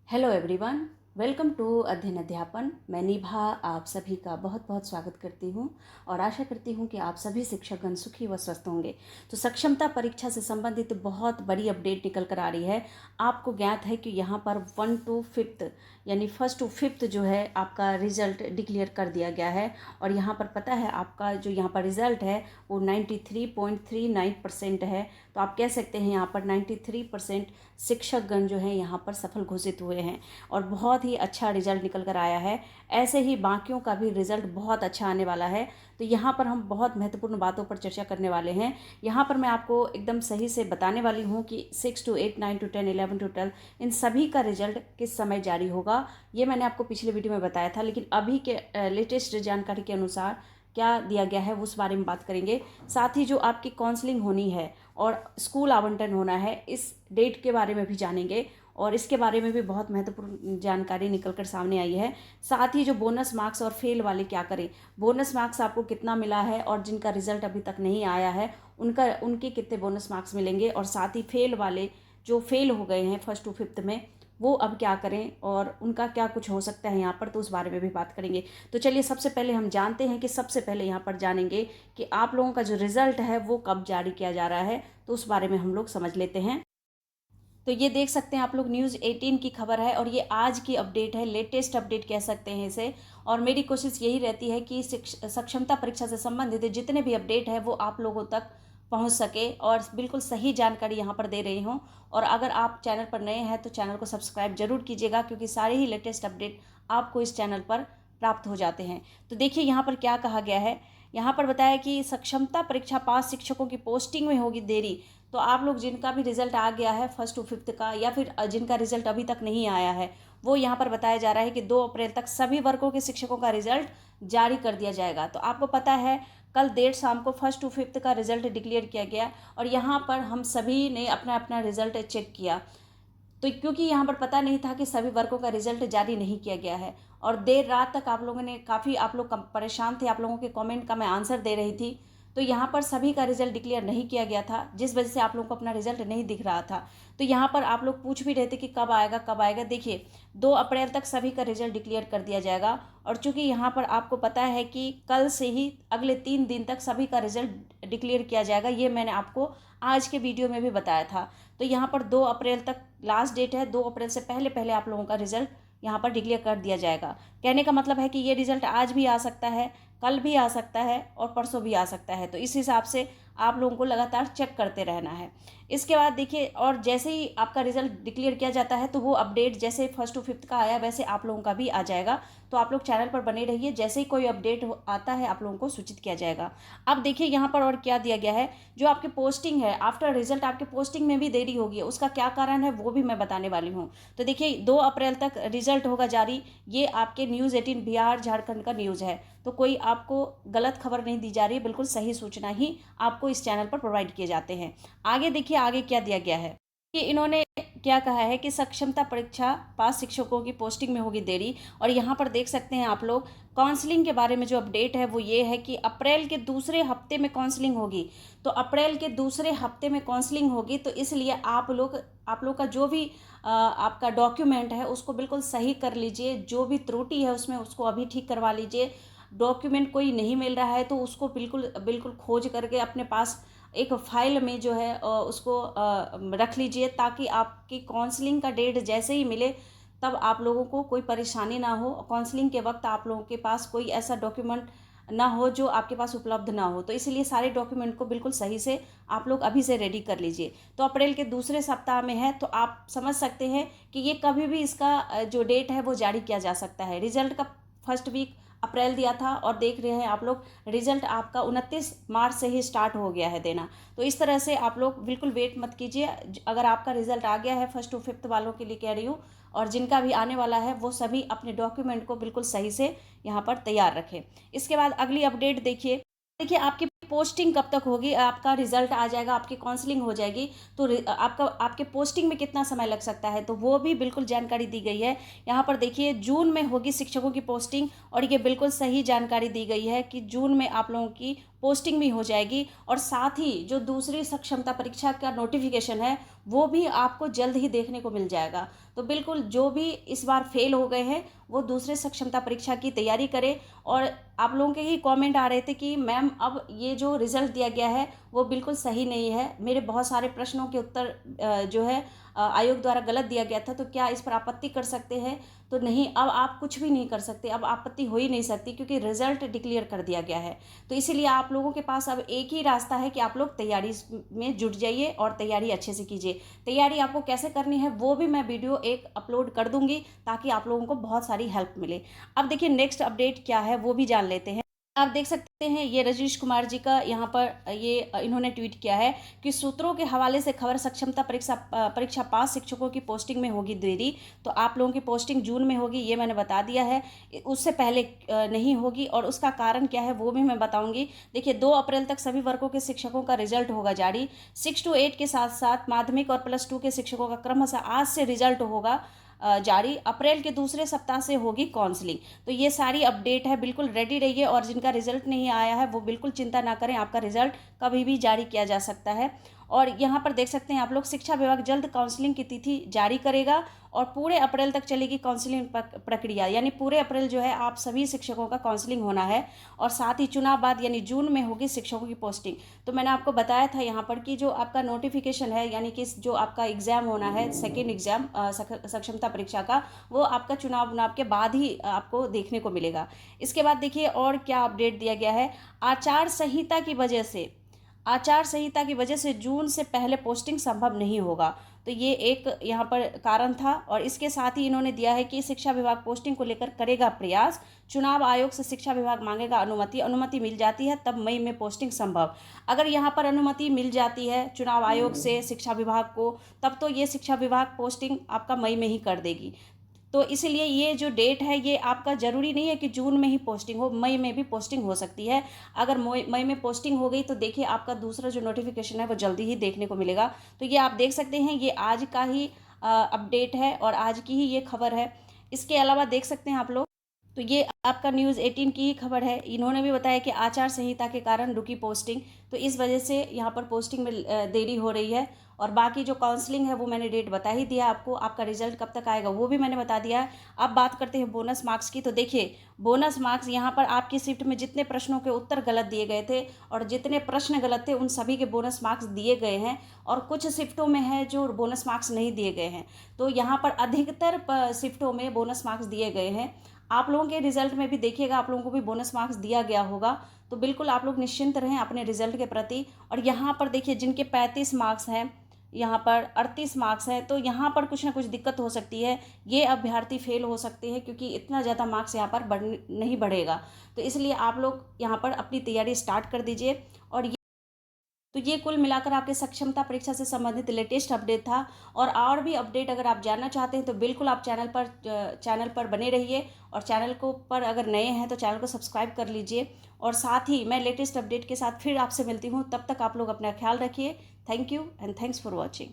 Hello everyone, welcome to अध्ययन अध्यापन। मैं निभा आप सभी का बहुत बहुत स्वागत करती हूं और आशा करती हूं कि आप सभी शिक्षकगण सुखी व स्वस्थ होंगे। तो सक्षमता परीक्षा से संबंधित बहुत बड़ी अपडेट निकल कर आ रही है। आपको ज्ञात है कि यहां पर 1 to 5 यानी 1st to 5th जो है आपका रिजल्ट डिक्लेयर कर दिया गया है। और यहाँ पर पता है आपका जो यहाँ पर रिजल्ट है वो 93.39% है। तो आप कह सकते हैं यहाँ पर 93% शिक्षकगण जो है यहाँ पर सफल घोषित हुए हैं और बहुत ही अच्छा रिजल्ट निकल कर आया है। ऐसे ही बाकियों का भी रिजल्ट बहुत अच्छा आने वाला है। तो यहाँ पर हम बहुत महत्वपूर्ण बातों पर चर्चा करने वाले हैं। यहाँ पर मैं आपको एकदम सही से बताने वाली हूँ कि 6 to 8, 9 to 10, 11 to 12 इन सभी का रिजल्ट किस समय जारी होगा। ये मैंने आपको पिछले वीडियो में बताया था, लेकिन अभी के लेटेस्ट जानकारी के अनुसार क्या दिया गया है उस बारे में बात करेंगे। साथ ही जो आपकी काउंसलिंग होनी है और स्कूल आवंटन होना है, इस डेट के बारे में भी जानेंगे और इसके बारे में भी बहुत महत्वपूर्ण जानकारी निकल कर सामने आई है। साथ ही जो बोनस मार्क्स और फेल वाले क्या करें, बोनस मार्क्स आपको कितना मिला है और जिनका रिजल्ट अभी तक नहीं आया है उनके कितने बोनस मार्क्स मिलेंगे, और साथ ही फेल वाले जो फेल हो गए हैं 1st to 5th में वो अब क्या करें और उनका क्या कुछ हो सकता है यहाँ पर, तो उस बारे में भी बात करेंगे। तो चलिए सबसे पहले हम जानते हैं कि सबसे पहले यहाँ पर जानेंगे कि आप लोगों का जो रिजल्ट है वो कब जारी किया जा रहा है, तो उस बारे में हम लोग समझ लेते हैं। तो ये देख सकते हैं आप लोग, न्यूज़ 18 की खबर है और ये आज की अपडेट है, लेटेस्ट अपडेट कह सकते हैं इसे। और मेरी कोशिश यही रहती है कि सक्षमता परीक्षा से संबंधित जितने भी अपडेट है वो आप लोगों तक पहुंच सके और बिल्कुल सही जानकारी यहाँ पर दे रही हूँ। और अगर आप चैनल पर नए हैं तो चैनल को सब्सक्राइब जरूर कीजिएगा, क्योंकि सारे ही लेटेस्ट अपडेट आपको इस चैनल पर प्राप्त हो जाते हैं। तो देखिए यहाँ पर क्या कहा गया है। यहाँ पर बताया कि सक्षमता परीक्षा पास शिक्षकों की पोस्टिंग में होगी देरी। तो आप लोग जिनका भी रिजल्ट आ गया है 1st to 5th का, या फिर जिनका रिजल्ट अभी तक नहीं आया है, वो यहाँ पर बताया जा रहा है कि 2 अप्रैल तक सभी वर्गों के शिक्षकों का रिजल्ट जारी कर दिया जाएगा। तो आपको पता है कल देर शाम को 1st to 5th का रिजल्ट डिक्लेयर किया गया और यहाँ पर हम सभी ने अपना अपना रिजल्ट चेक किया। तो क्योंकि यहाँ पर पता नहीं था कि सभी वर्गों का रिजल्ट जारी नहीं किया गया है और देर रात तक आप लोगों ने काफ़ी आप लोग परेशान थे, आप लोगों के कमेंट का मैं आंसर दे रही थी। तो यहाँ पर सभी का रिजल्ट डिक्लेयर नहीं किया गया था, जिस वजह से आप लोगों को अपना रिजल्ट नहीं दिख रहा था। तो यहाँ पर आप लोग पूछ भी रहे थे कि कब आएगा कब आएगा। देखिए 2 अप्रैल तक सभी का रिजल्ट डिक्लेयर कर दिया जाएगा। और चूंकि यहाँ पर आपको पता है कि कल से ही अगले 3 दिन तक सभी का रिजल्ट डिक्लेयर किया जाएगा, ये मैंने आपको आज के वीडियो में भी बताया था। तो यहाँ पर 2 अप्रैल तक लास्ट डेट है, 2 अप्रैल से पहले पहले आप लोगों का रिजल्ट यहाँ पर डिक्लेयर कर दिया जाएगा। कहने का मतलब है कि ये रिजल्ट आज भी आ सकता है, कल भी आ सकता है और परसों भी आ सकता है। तो इस हिसाब से आप लोगों को लगातार चेक करते रहना है। इसके बाद देखिए, और जैसे ही आपका रिजल्ट डिक्लेयर किया जाता है तो वो अपडेट जैसे 1st to 5th का आया वैसे आप लोगों का भी आ जाएगा। तो आप लोग चैनल पर बने रहिए, जैसे ही कोई अपडेट आता है आप लोगों को सूचित किया जाएगा। अब देखिए यहाँ पर और क्या दिया गया है। जो आपकी पोस्टिंग है, आफ्टर रिजल्ट आपके पोस्टिंग में भी देरी होगी, उसका क्या कारण है वो भी मैं बताने वाली हूँ। तो देखिए 2 अप्रैल तक रिजल्ट होगा जारी, ये आपके न्यूज़ 18 बिहार झारखंड का न्यूज़ है। तो कोई आपको गलत खबर नहीं दी जा रही है, बिल्कुल सही सूचना ही आपको इस चैनल पर प्रोवाइड किए जाते हैं। आगे देखिए आगे क्या दिया गया है कि इन्होंने क्या कहा है कि सक्षमता परीक्षा पास शिक्षकों की पोस्टिंग में होगी देरी। और यहाँ पर देख सकते हैं आप लोग, काउंसलिंग के बारे में जो अपडेट है वो ये है कि अप्रैल के दूसरे हफ्ते में काउंसलिंग होगी। तो अप्रैल के दूसरे हफ्ते में काउंसलिंग होगी, तो इसलिए आप लोग का जो भी आपका डॉक्यूमेंट है उसको बिल्कुल सही कर लीजिए। जो भी त्रुटि है उसमें उसको अभी ठीक करवा लीजिए। डॉक्यूमेंट कोई नहीं मिल रहा है तो उसको बिल्कुल बिल्कुल खोज करके अपने पास एक फाइल में जो है उसको रख लीजिए, ताकि आपकी काउंसलिंग का डेट जैसे ही मिले तब आप लोगों को कोई परेशानी ना हो। काउंसलिंग के वक्त आप लोगों के पास कोई ऐसा डॉक्यूमेंट ना हो जो आपके पास उपलब्ध ना हो। तो इसलिए सारे डॉक्यूमेंट को बिल्कुल सही से आप लोग अभी से रेडी कर लीजिए। तो अप्रैल के दूसरे सप्ताह में है, तो आप समझ सकते हैं कि ये कभी भी इसका जो डेट है वो जारी किया जा सकता है। रिजल्ट का 1st वीक अप्रैल दिया था और देख रहे हैं आप लोग रिजल्ट आपका 29 मार्च से ही स्टार्ट हो गया है देना। तो इस तरह से आप लोग बिल्कुल वेट मत कीजिए। अगर आपका रिजल्ट आ गया है 1st to 5th वालों के लिए कह रही हूँ, और जिनका भी आने वाला है वो सभी अपने डॉक्यूमेंट को बिल्कुल सही से यहाँ पर तैयार रखें। इसके बाद अगली अपडेट देखिए आपकी पोस्टिंग कब तक होगी। आपका रिजल्ट आ जाएगा, आपकी काउंसलिंग हो जाएगी, तो आपके पोस्टिंग में कितना समय लग सकता है, तो वो भी बिल्कुल जानकारी दी गई है। यहाँ पर देखिए जून में होगी शिक्षकों की पोस्टिंग, और ये बिल्कुल सही जानकारी दी गई है कि जून में आप लोगों की पोस्टिंग भी हो जाएगी। और साथ ही जो दूसरी सक्षमता परीक्षा का नोटिफिकेशन है वो भी आपको जल्द ही देखने को मिल जाएगा। तो बिल्कुल जो भी इस बार फेल हो गए हैं वो दूसरे सक्षमता परीक्षा की तैयारी करें। और आप लोगों के ही कमेंट आ रहे थे कि मैम अब ये जो रिज़ल्ट दिया गया है वो बिल्कुल सही नहीं है, मेरे बहुत सारे प्रश्नों के उत्तर जो है आयोग द्वारा गलत दिया गया था, तो क्या इस पर आपत्ति कर सकते हैं? तो नहीं, अब आप कुछ भी नहीं कर सकते, अब आपत्ति हो ही नहीं सकती क्योंकि रिजल्ट डिक्लेयर कर दिया गया है। तो इसीलिए आप लोगों के पास अब एक ही रास्ता है कि आप लोग तैयारी में जुट जाइए और तैयारी अच्छे से कीजिए। तैयारी आपको कैसे करनी है वो भी मैं वीडियो एक अपलोड कर दूंगी ताकि आप लोगों को बहुत सारी हेल्प मिले। अब देखिए नेक्स्ट अपडेट क्या है वो भी जान लेते हैं। आप देख सकते हैं ये रजनीश कुमार जी का यहाँ पर ये इन्होंने ट्वीट किया है कि सूत्रों के हवाले से खबर, सक्षमता परीक्षा पास शिक्षकों की पोस्टिंग में होगी देरी। तो आप लोगों की पोस्टिंग जून में होगी, ये मैंने बता दिया है, उससे पहले नहीं होगी। और उसका कारण क्या है वो भी मैं बताऊंगी। देखिए 2 अप्रैल तक सभी वर्गों के शिक्षकों का रिजल्ट होगा जारी। 6 to 8 के साथ साथ माध्यमिक और +2 के शिक्षकों का क्रमशः आज से रिजल्ट होगा जारी। अप्रैल के दूसरे सप्ताह से होगी काउंसलिंग। तो ये सारी अपडेट है, बिल्कुल रेडी रहिए। और जिनका रिजल्ट नहीं आया है वो बिल्कुल चिंता ना करें, आपका रिजल्ट कभी भी जारी किया जा सकता है। और यहाँ पर देख सकते हैं आप लोग, शिक्षा विभाग जल्द काउंसलिंग की तिथि जारी करेगा और पूरे अप्रैल तक चलेगी काउंसलिंग प्रक्रिया। यानी पूरे अप्रैल जो है आप सभी शिक्षकों का काउंसलिंग होना है। और साथ ही चुनाव बाद यानी जून में होगी शिक्षकों की पोस्टिंग। तो मैंने आपको बताया था यहाँ पर कि जो आपका नोटिफिकेशन है, यानी कि जो आपका एग्ज़ाम होना है, सेकेंड एग्ज़ाम सक्षमता परीक्षा का, वो आपका चुनाव के बाद ही आपको देखने को मिलेगा। इसके बाद देखिए और क्या अपडेट दिया गया है। आचार संहिता की वजह से जून से पहले पोस्टिंग संभव नहीं होगा। तो ये एक यहाँ पर कारण था। और इसके साथ ही इन्होंने दिया है कि शिक्षा विभाग पोस्टिंग को लेकर करेगा प्रयास। चुनाव आयोग से शिक्षा विभाग मांगेगा अनुमति मिल जाती है तब मई में पोस्टिंग संभव। अगर यहाँ पर अनुमति मिल जाती है चुनाव आयोग से शिक्षा विभाग को, तब तो ये शिक्षा विभाग पोस्टिंग आपका मई में ही कर देगी। तो इसीलिए ये जो डेट है ये आपका ज़रूरी नहीं है कि जून में ही पोस्टिंग हो, मई में भी पोस्टिंग हो सकती है। अगर मई में पोस्टिंग हो गई तो देखिए आपका दूसरा जो नोटिफिकेशन है वो जल्दी ही देखने को मिलेगा। तो ये आप देख सकते हैं, ये आज का ही अपडेट है और आज की ही ये खबर है। इसके अलावा देख सकते हैं आप लोग, तो ये आपका न्यूज़ 18 की ही खबर है। इन्होंने भी बताया कि आचार संहिता के कारण रुकी पोस्टिंग, तो इस वजह से यहाँ पर पोस्टिंग में देरी हो रही है। और बाकी जो काउंसलिंग है वो मैंने डेट बता ही दिया आपको। आपका रिजल्ट कब तक आएगा वो भी मैंने बता दिया है। अब बात करते हैं बोनस मार्क्स की। तो देखिए बोनस मार्क्स यहाँ पर आपकी शिफ्ट में जितने प्रश्नों के उत्तर गलत दिए गए थे और जितने प्रश्न गलत थे उन सभी के बोनस मार्क्स दिए गए हैं। और कुछ शिफ्टों में है जो बोनस मार्क्स नहीं दिए गए हैं। तो यहाँ पर अधिकतर शिफ्टों में बोनस मार्क्स दिए गए हैं। आप लोगों के रिजल्ट में भी देखिएगा आप लोगों को भी बोनस मार्क्स दिया गया होगा। तो बिल्कुल आप लोग निश्चिंत रहें अपने रिजल्ट के प्रति। और यहाँ पर देखिए जिनके 35 मार्क्स हैं, यहाँ पर 38 मार्क्स हैं, तो यहाँ पर कुछ ना कुछ दिक्कत हो सकती है। ये अभ्यर्थी फेल हो सकते हैं क्योंकि इतना ज़्यादा मार्क्स यहाँ पर नहीं बढ़ेगा। तो इसलिए आप लोग यहाँ पर अपनी तैयारी स्टार्ट कर दीजिए। तो ये कुल मिलाकर आपके सक्षमता परीक्षा से संबंधित लेटेस्ट अपडेट था। और भी अपडेट अगर आप जानना चाहते हैं तो बिल्कुल आप चैनल पर बने रहिए। और चैनल को पर अगर नए हैं तो चैनल को सब्सक्राइब कर लीजिए। और साथ ही मैं लेटेस्ट अपडेट के साथ फिर आपसे मिलती हूँ, तब तक आप लोग अपना ख्याल रखिए। Thank you and thanks for watching.